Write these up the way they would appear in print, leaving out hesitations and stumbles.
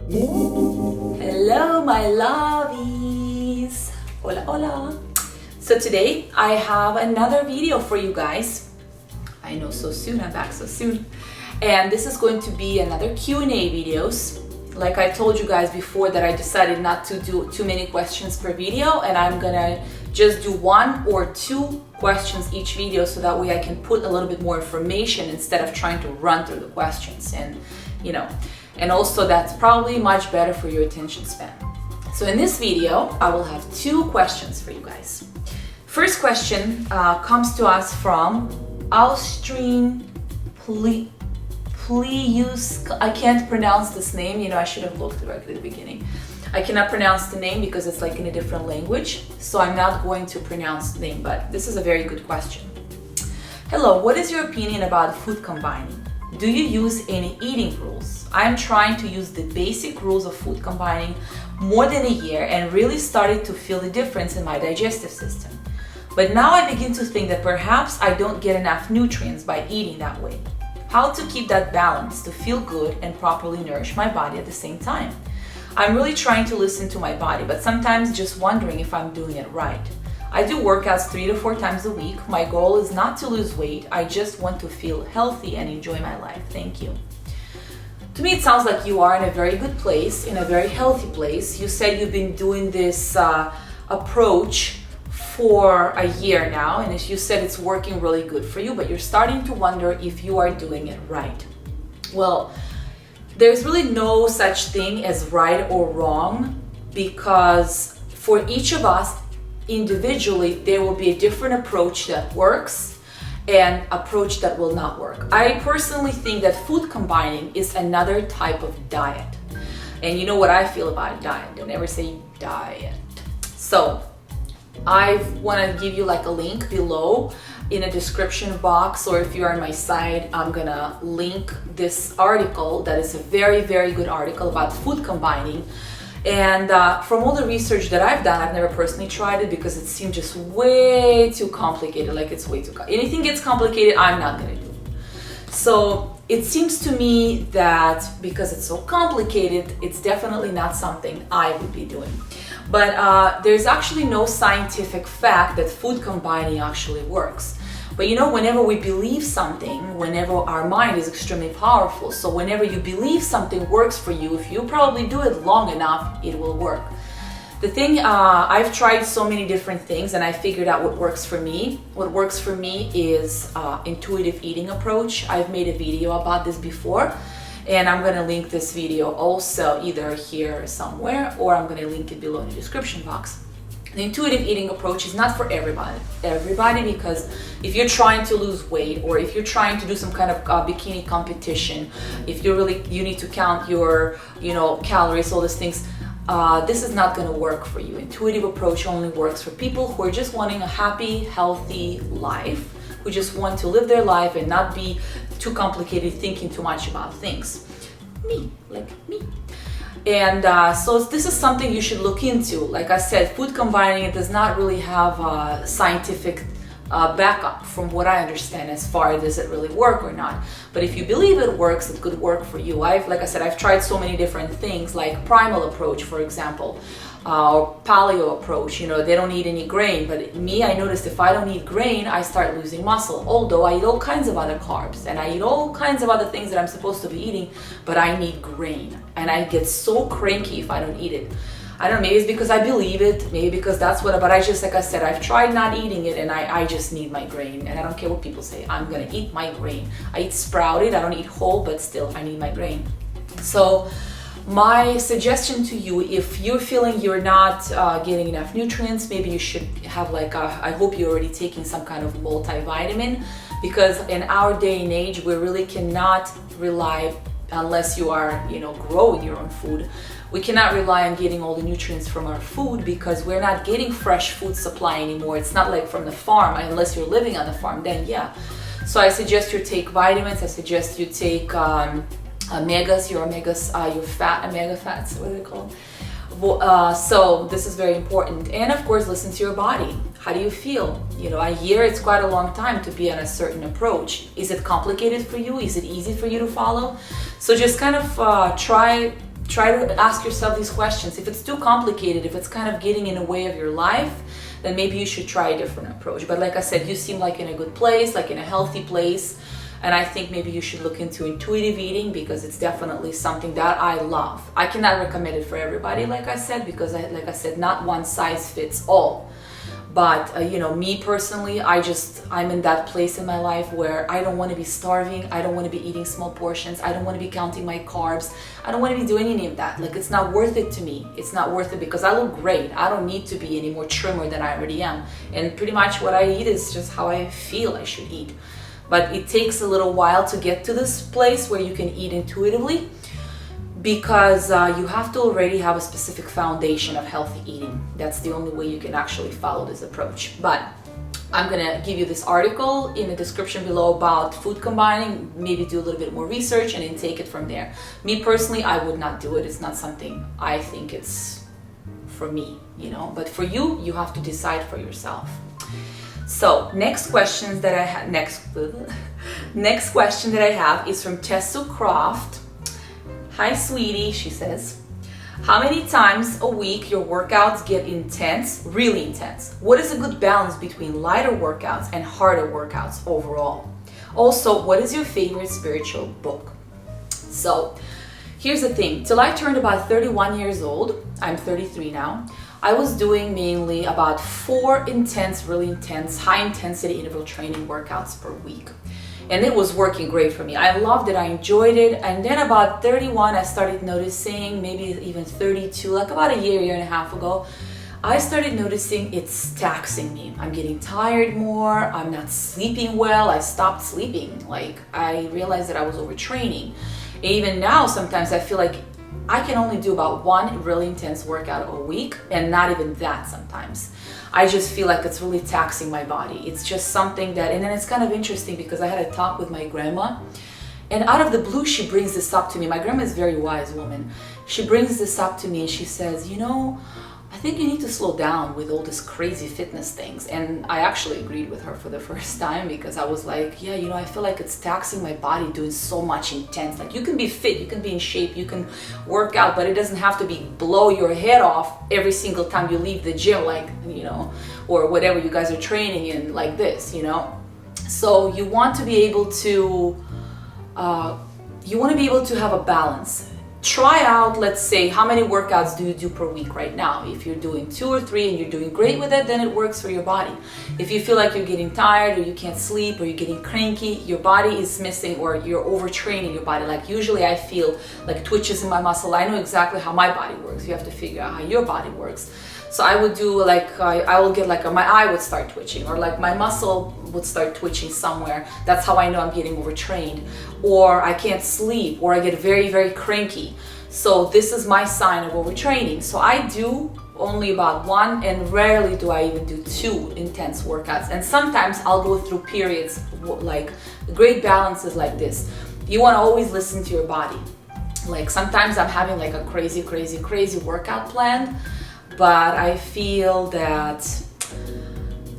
Hello my lovies, hola hola. So today I have another video for you guys. I know, so soon, I'm back so soon. And this is going to be another Q&A videos. Like I told you guys before that I decided not to do too many questions per video, and I'm gonna just do 1 or 2 questions each video so that way I can put a little bit more information instead of trying to run through the questions. And you know, and also that's probably much better for your attention span. So in this video I will have 2 questions for you guys. First question comes to us from Austrian Please, I can't pronounce this name, you know, I should have looked right at the beginning. I cannot pronounce the name because it's like in a different language, so I'm not going to pronounce the name, but this is a very good question. Hello, what is your opinion about food combining? Do you use any eating rules? I'm trying to use the basic rules of food combining more than a year and really started to feel the difference in my digestive system. But now I begin to think that perhaps I don't get enough nutrients by eating that way. How to keep that balance to feel good and properly nourish my body at the same time? I'm really trying to listen to my body, but sometimes just wondering if I'm doing it right. I do workouts 3 to 4 times a week. My goal is not to lose weight. I just want to feel healthy and enjoy my life. Thank you. To me, it sounds like you are in a very good place, in a very healthy place. You said you've been doing this approach for a year now, and as you said, it's working really good for you, but you're starting to wonder if you are doing it right. Well, there's really no such thing as right or wrong, because for each of us individually, there will be a different approach that works and approach that will not work. I personally think that food combining is another type of diet. And you know what I feel about diet. Don't ever say diet. So I want to give you like a link below in a description box, or if you're on my site, I'm gonna link this article that is a very, very good article about food combining. And from all the research that I've done, I've never personally tried it because it seemed just way too complicated. Like it's way too anything gets complicated, I'm not gonna do. So it seems to me that because it's so complicated, it's definitely not something I would be doing. But there's actually no scientific fact that food combining actually works. But you know, whenever we believe something, whenever our mind is extremely powerful, so whenever you believe something works for you, if you probably do it long enough, it will work. The thing, I've tried so many different things and I figured out what works for me. What works for me is intuitive eating approach. I've made a video about this before, and I'm gonna link this video also either here somewhere, or I'm gonna link it below in the description box. The intuitive eating approach is not for everybody, because if you're trying to lose weight, or if you're trying to do some kind of bikini competition, if you need to count your, you know, calories, all these things, this is not going to work for you. Intuitive approach only works for people who are just wanting a happy, healthy life, who just want to live their life and not be too complicated, thinking too much about things. Me, like me. And so this is something you should look into. Like I said, food combining, it does not really have a scientific backup from what I understand as far as does it really work or not. But if you believe it works, it could work for you. Like I said, I've tried so many different things, like primal approach, for example, or paleo approach. You know, they don't eat any grain, but me, I noticed if I don't eat grain, I start losing muscle. Although I eat all kinds of other carbs and I eat all kinds of other things that I'm supposed to be eating, but I need grain, and I get so cranky if I don't eat it. I don't know, maybe it's because I believe it, maybe because that's what, but I just, like I said, I've tried not eating it and I just need my grain, and I don't care what people say, I'm gonna eat my grain. I eat sprouted, I don't eat whole, but still I need my grain. So my suggestion to you, if you're feeling you're not getting enough nutrients, maybe you should have like I hope you're already taking some kind of multivitamin, because in our day and age, we really cannot rely, unless you are, you know, growing your own food, we cannot rely on getting all the nutrients from our food, because we're not getting fresh food supply anymore. It's not like from the farm, unless you're living on the farm, then yeah. So I suggest you take vitamins, I suggest you take omegas, your omega fats, what are they called? So this is very important. And of course, listen to your body. How do you feel? You know, a year, it's quite a long time to be on a certain approach. Is it complicated for you? Is it easy for you to follow? So just kind of try try to ask yourself these questions. If it's too complicated, if it's kind of getting in the way of your life, then maybe you should try a different approach. But like I said, you seem like in a good place, like in a healthy place. And I think maybe you should look into intuitive eating, because it's definitely something that I love. I cannot recommend it for everybody, like I said, because like I said, not one size fits all. But you know, me personally, I'm in that place in my life where I don't want to be starving. I don't want to be eating small portions. I don't want to be counting my carbs. I don't want to be doing any of that. Like, it's not worth it to me. It's not worth it because I look great. I don't need to be any more trimmer than I already am. And pretty much what I eat is just how I feel I should eat. But it takes a little while to get to this place where you can eat intuitively, because you have to already have a specific foundation of healthy eating. That's the only way you can actually follow this approach. But I'm gonna give you this article in the description below about food combining. Maybe do a little bit more research and then take it from there. Me personally, I would not do it. It's not something I think it's for me, you know. But for you, you have to decide for yourself. So next question that I have is from Tessu Croft. Hi sweetie, she says, how many times a week your workouts get intense, really intense? What is a good balance between lighter workouts and harder workouts overall? Also, what is your favorite spiritual book? So here's the thing, till I turned about 31 years old, I'm 33 now, I was doing mainly about 4 intense, really intense, high intensity interval training workouts per week. And it was working great for me. I loved it, I enjoyed it. And then about 31, I started noticing, maybe even 32, like about a year and a half ago, I started noticing it's taxing me. I'm getting tired more, I'm not sleeping well, I stopped sleeping. Like, I realized that I was overtraining. And even now, sometimes I feel like I can only do about 1 really intense workout a week, and not even that sometimes. I just feel like it's really taxing my body. It's just something that, and then it's kind of interesting because I had a talk with my grandma, and out of the blue, she brings this up to me. My grandma is a very wise woman. She brings this up to me and she says, you know, I think you need to slow down with all this crazy fitness things. And I actually agreed with her for the first time, because I was like, yeah, you know, I feel like it's taxing my body doing so much intense. Like, you can be fit, you can be in shape, you can work out, but it doesn't have to be blow your head off every single time you leave the gym, like, you know, or whatever you guys are training in, like this, you know. So you want to be able to have a balance. Try out, let's say, how many workouts do you do per week right now? If you're doing 2 or 3 and you're doing great with it, then it works for your body. If you feel like you're getting tired, or you can't sleep, or you're getting cranky, your body is missing, or you're overtraining your body. Like, usually I feel like twitches in my muscle. I know exactly how my body works. You have to figure out how your body works. So I would do like, I will get like, my eye would start twitching, or like my muscle would start twitching somewhere. That's how I know I'm getting overtrained. Or I can't sleep, or I get very, very cranky. So this is my sign of overtraining. So I do only about 1, and rarely do I even do 2 intense workouts. And sometimes I'll go through periods, like, the great balance is like this. You want to always listen to your body. Like, sometimes I'm having like a crazy workout planned, but I feel that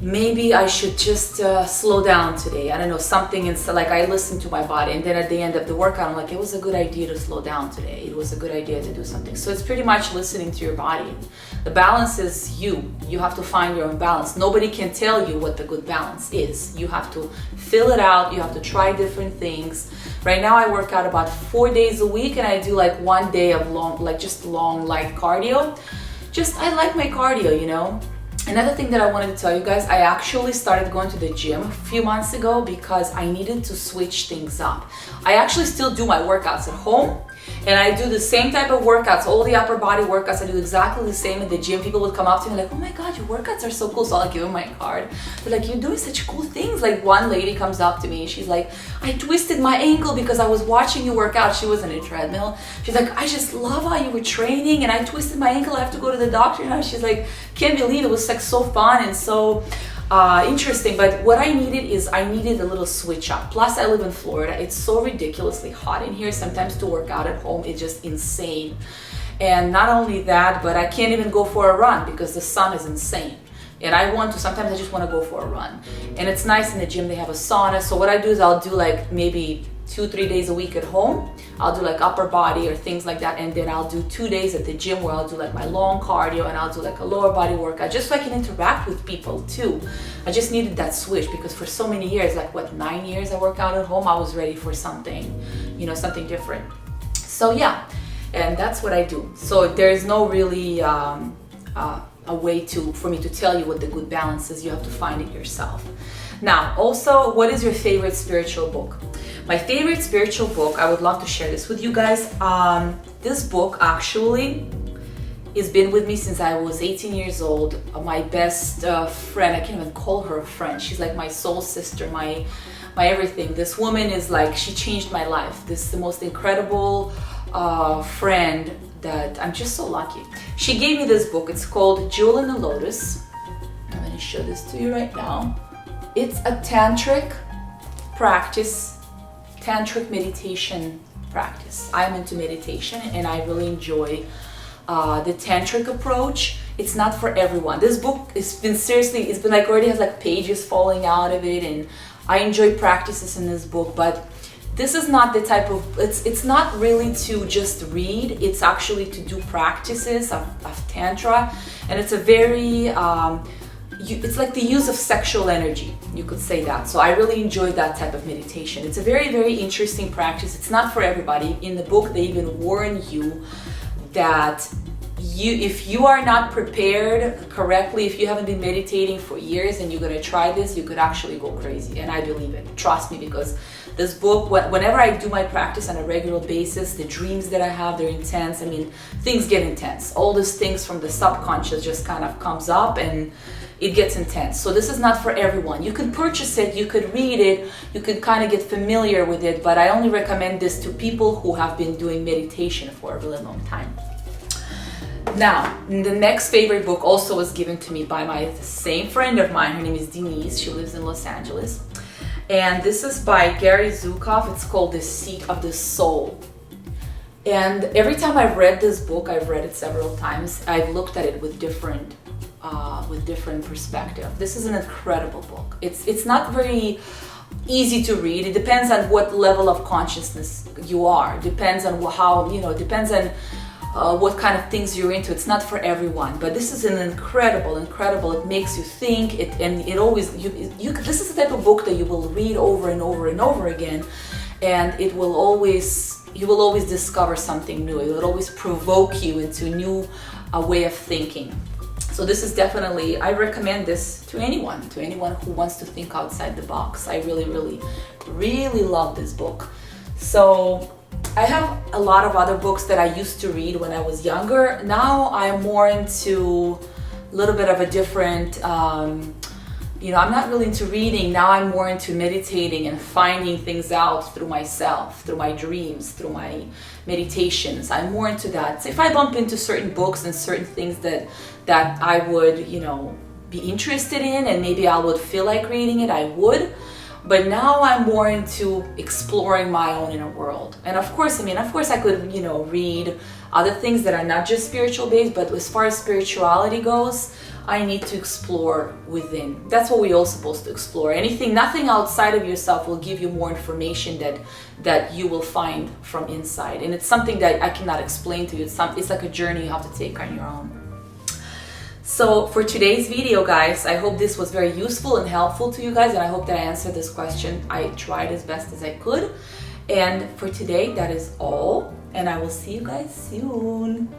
maybe I should just slow down today. I don't know, something inside, like, I listen to my body, and then at the end of the workout, I'm like, it was a good idea to slow down today. It was a good idea to do something. So it's pretty much listening to your body. The balance is you. You have to find your own balance. Nobody can tell you what the good balance is. You have to fill it out. You have to try different things. Right now I work out about 4 days a week, and I do like 1 day of long, like just long light cardio. I like my cardio, you know. Another thing that I wanted to tell you guys, I actually started going to the gym a few months ago because I needed to switch things up. I actually still do my workouts at home, and I do the same type of workouts, all the upper body workouts. I do exactly the same at the gym. People would come up to me like, oh my God, your workouts are so cool. So I'll give them my card. They're like, you're doing such cool things. Like, one lady comes up to me and she's like, I twisted my ankle because I was watching you work out. She was on a treadmill. She's like, I just love how you were training, and I twisted my ankle. I have to go to the doctor now. She's like, can't believe it was like so fun and so interesting. But what I needed a little switch up. Plus, I live in Florida. It's so ridiculously hot in here. Sometimes to work out at home is just insane. And not only that, but I can't even go for a run because the sun is insane. And sometimes I just want to go for a run. And it's nice in the gym, they have a sauna. So what I do is I'll do like maybe 2-3 days a week at home. I'll do like upper body or things like that, and then I'll do 2 days at the gym where I'll do like my long cardio, and I'll do like a lower body workout, just so I can interact with people too. I just needed that switch, because for so many years, like what, 9 years I work out at home, I was ready for something, you know, something different. So yeah, and that's what I do. So there's no really a way for me to tell you what the good balance is. You have to find it yourself. Now, also, what is your favorite spiritual book? My favorite spiritual book, I would love to share this with you guys. This book actually has been with me since I was 18 years old. My best friend, I can't even call her a friend. She's like my soul sister, my everything. This woman is like, she changed my life. This is the most incredible friend that I'm just so lucky. She gave me this book. It's called Jewel in the Lotus. I'm going to show this to you right now. It's a tantric practice, tantric meditation practice. I'm into meditation, and I really enjoy the tantric approach. It's not for everyone. This book has been seriously, it's been like already has like pages falling out of it, and I enjoy practices in this book, but this is not the type of, it's not really to just read, it's actually to do practices of Tantra, and it's a very, it's like the use of sexual energy, you could say that. So I really enjoyed that type of meditation. It's a very, very interesting practice. It's not for everybody. In the book, they even warn you that if you are not prepared correctly, if you haven't been meditating for years and you're going to try this, you could actually go crazy. And I believe it. Trust me, because this book, whenever I do my practice on a regular basis, the dreams that I have, they're intense. I mean, things get intense. All these things from the subconscious just kind of comes up, and it gets intense. So this is not for everyone. You could purchase it, you could read it, you could kind of get familiar with it, but I only recommend this to people who have been doing meditation for a really long time. Now, the next favorite book also was given to me by my same friend of mine. Her name is Denise. She lives in Los Angeles. And this is by Gary Zukav. It's called The Seat of the Soul. And every time I've read this book, I've read it several times, I've looked at it with different perspective. This is an incredible book. It's not very easy to read. It depends on what level of consciousness you are. Depends on how, depends on what kind of things you're into. It's not for everyone, but this is an incredible. It makes you think. This is the type of book that you will read over and over and over again, and you will always discover something new. It will always provoke you into a new way of thinking. So this is definitely, I recommend this to anyone who wants to think outside the box. I really, really, really love this book. So I have a lot of other books that I used to read when I was younger. Now I'm more into a little bit of a different, I'm not really into reading. Now I'm more into meditating and finding things out through myself, through my dreams, through my meditations. I'm more into that. So if I bump into certain books and certain things that I would, be interested in, and maybe I would feel like reading it, I would. But now I'm more into exploring my own inner world. And of course I could, read other things that are not just spiritual based, but as far as spirituality goes, I need to explore within. That's what we're all supposed to explore. Nothing outside of yourself will give you more information that you will find from inside. And it's something that I cannot explain to you. It's like a journey you have to take on your own. So for today's video, guys, I hope this was very useful and helpful to you guys, and I hope that I answered this question. I tried as best as I could. And for today, that is all. And I will see you guys soon.